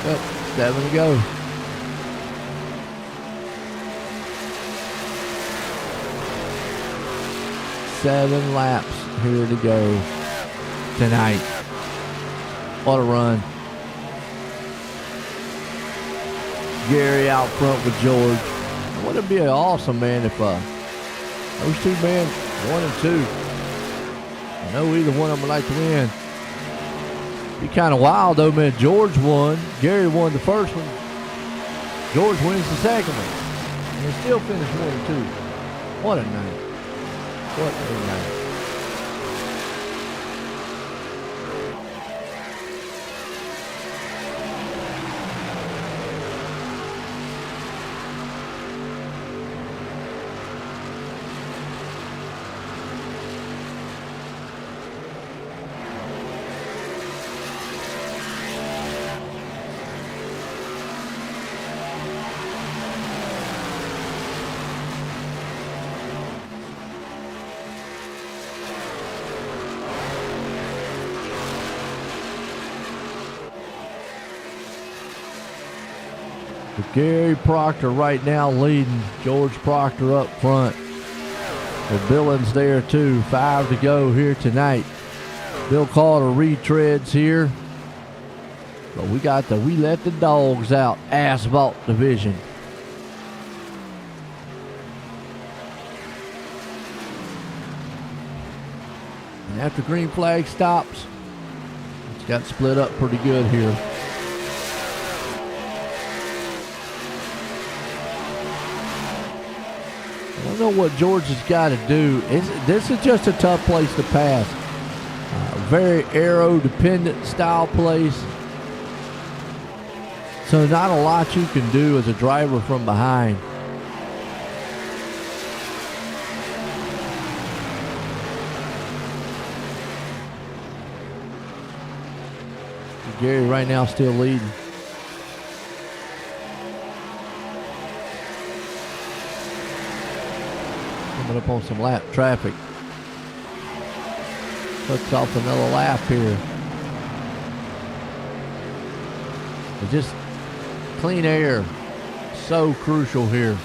Yep, 7 to go. Seven laps here to go tonight. What a run. Gary out front with George. Wouldn't it be awesome, man, if those two men, 1 and 2. I know either one of them would like to win. Be kind of wild though, man. George won. Gary won the first one. George wins the second one. And they still finished 1 and 2. What a night. What a night. Gary Proctor right now leading. George Proctor up front. With Billings there too. 5 to go here tonight. Bill Calder retreads here. But we let the dogs out. Asphalt division. And after green flag stops, it's got split up pretty good here. I don't know what George has got to do. This is just a tough place to pass. Very aero-dependent style place. So not a lot you can do as a driver from behind. Gary right now still leading. Coming up on some lap traffic. Cuts off another lap here. But just clean air. So crucial here.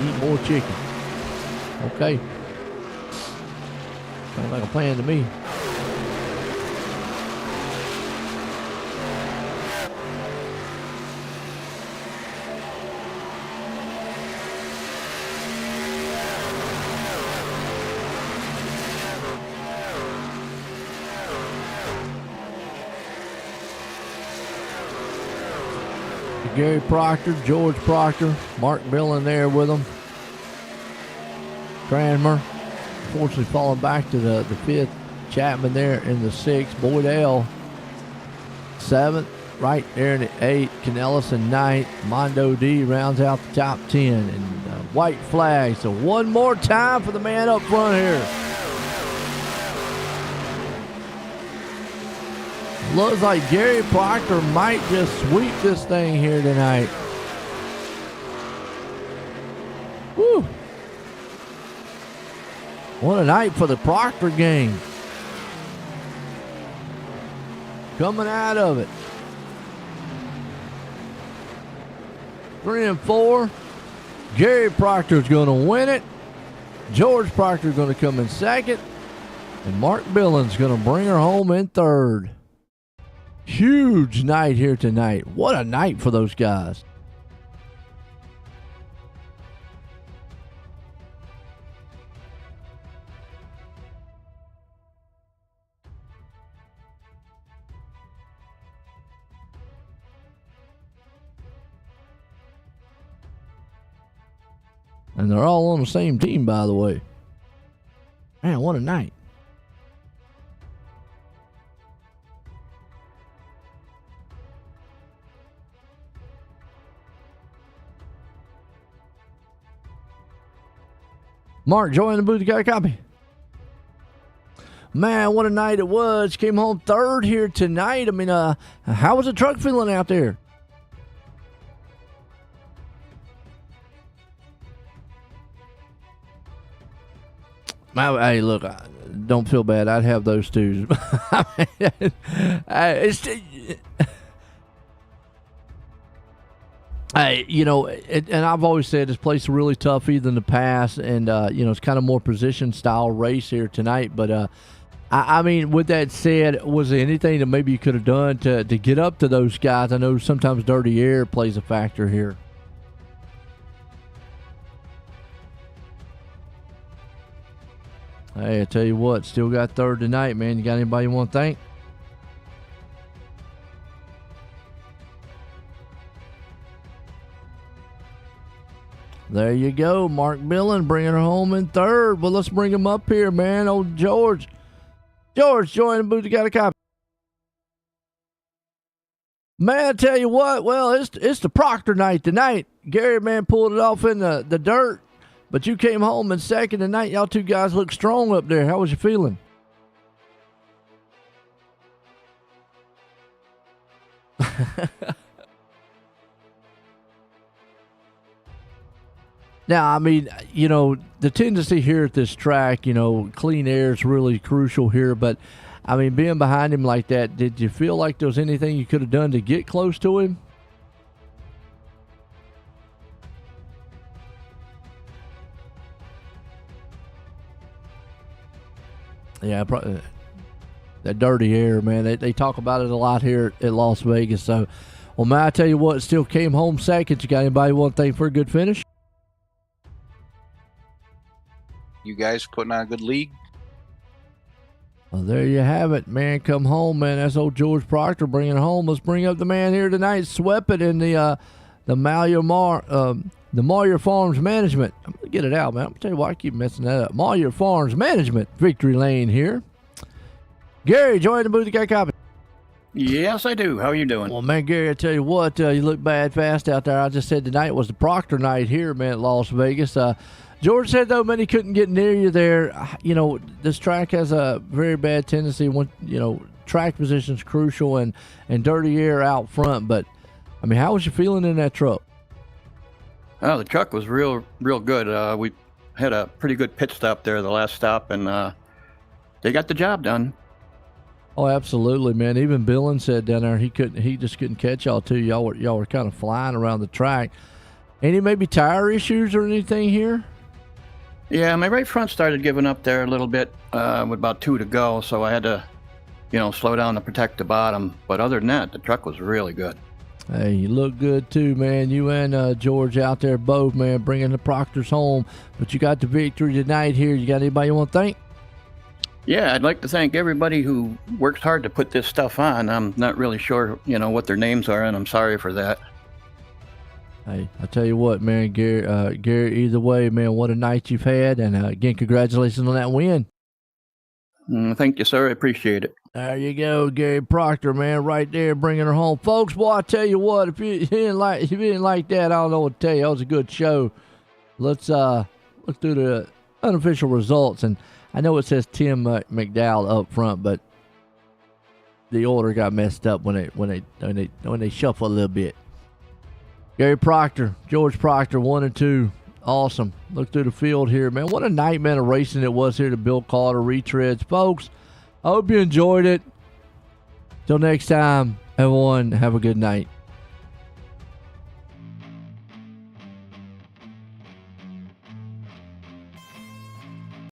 Eat more chicken. Okay. Sounds like a plan to me. Gary Proctor, George Proctor, Mark Billen there with them. Cranmer, unfortunately falling back to the fifth. Chapman there in the sixth. Boyd L. seventh. Right there in the eighth. Canellis in ninth. Mondo D rounds out the top 10. And white flag. So one more time for the man up front here. Looks like Gary Proctor might just sweep this thing here tonight. Woo! What a night for the Proctor gang. Coming out of it. 3 and 4. Gary Proctor's going to win it. George Proctor's going to come in second. And Mark Billen's going to bring her home in third. Huge night here tonight. What a night for those guys. And they're all on the same team, by the way. Man, what a night. Mark, join the booth. You got a copy? Man, what a night it was. Came home third here tonight. I mean, how was the truck feeling out there? Hey, look, don't feel bad. I'd have those two. Hey, you know, and I've always said this place is really tough either in the past, and, you know, it's kind of more position style race here tonight. But I mean, with that said, was there anything that maybe you could have done to get up to those guys? I know sometimes dirty air plays a factor here. Hey, I tell you what, still got third tonight, man. You got anybody you want to thank? There you go, Mark Billen bringing her home in third. Well, let's bring him up here, man. Old George. George, join the booth. You got a copy. Man, I tell you what, well, it's the Proctor night tonight. Gary, man, pulled it off in the dirt, but you came home in second tonight. Y'all two guys look strong up there. How was you feeling? Now, I mean, you know, the tendency here at this track, you know, clean air is really crucial here. But, I mean, being behind him like that, did you feel like there was anything you could have done to get close to him? Yeah, probably. That dirty air, man. They talk about it a lot here at Las Vegas. So, well, man, I tell you what, still came home second. You got anybody want to thank for a good finish? You guys putting on a good league. Well, there you have it, man. Come home, man. That's old George Proctor bringing it home. Let's bring up the man here tonight, swept in the Mallier Farms Management. I'm gonna get it out, man. I'm gonna tell you why I keep messing that up. Mallier Farms Management, victory lane here. Gary, join the booth. You got a copy? Yes, I do. How are you doing? Well, man, Gary, I tell you what, you look bad fast out there. I just said tonight was the Proctor night here, man, at Las Vegas. George said, though, man, he couldn't get near you there. You know, this track has a very bad tendency when, you know, track position's crucial and dirty air out front. But, I mean, how was you feeling in that truck? Oh, the truck was real good. We had a pretty good pit stop there, the last stop, and they got the job done. Oh, absolutely, man. Even Billin said down there he just couldn't catch y'all too. Y'all were kind of flying around the track. Any maybe tire issues or anything here? Yeah, my right front started giving up there a little bit with about 2 to go, so I had to, you know, slow down to protect the bottom. But other than that, the truck was really good. Hey, you look good too, man. You and George out there both, man, bringing the Proctors home. But you got the victory tonight here. You got anybody you want to thank? Yeah, I'd like to thank everybody who worked hard to put this stuff on. I'm not really sure, you know, what their names are, and I'm sorry for that. Hey, I tell you what, man, Gary, either way, man, what a night you've had. And again, congratulations on that win. Thank you, sir. I appreciate it. There you go, Gary Proctor, man, right there, bringing her home. Folks, boy, I tell you what, if you didn't like that, I don't know what to tell you. That was a good show. Let's look through the unofficial results. And I know it says Tim McDowell up front, but the order got messed up when they shuffle a little bit. Gary Proctor, George Proctor, 1 and 2. Awesome. Look through the field here, man. What a night, man, of racing it was here to Bill Calder Retreads. Folks, I hope you enjoyed it. Till next time, everyone, have a good night.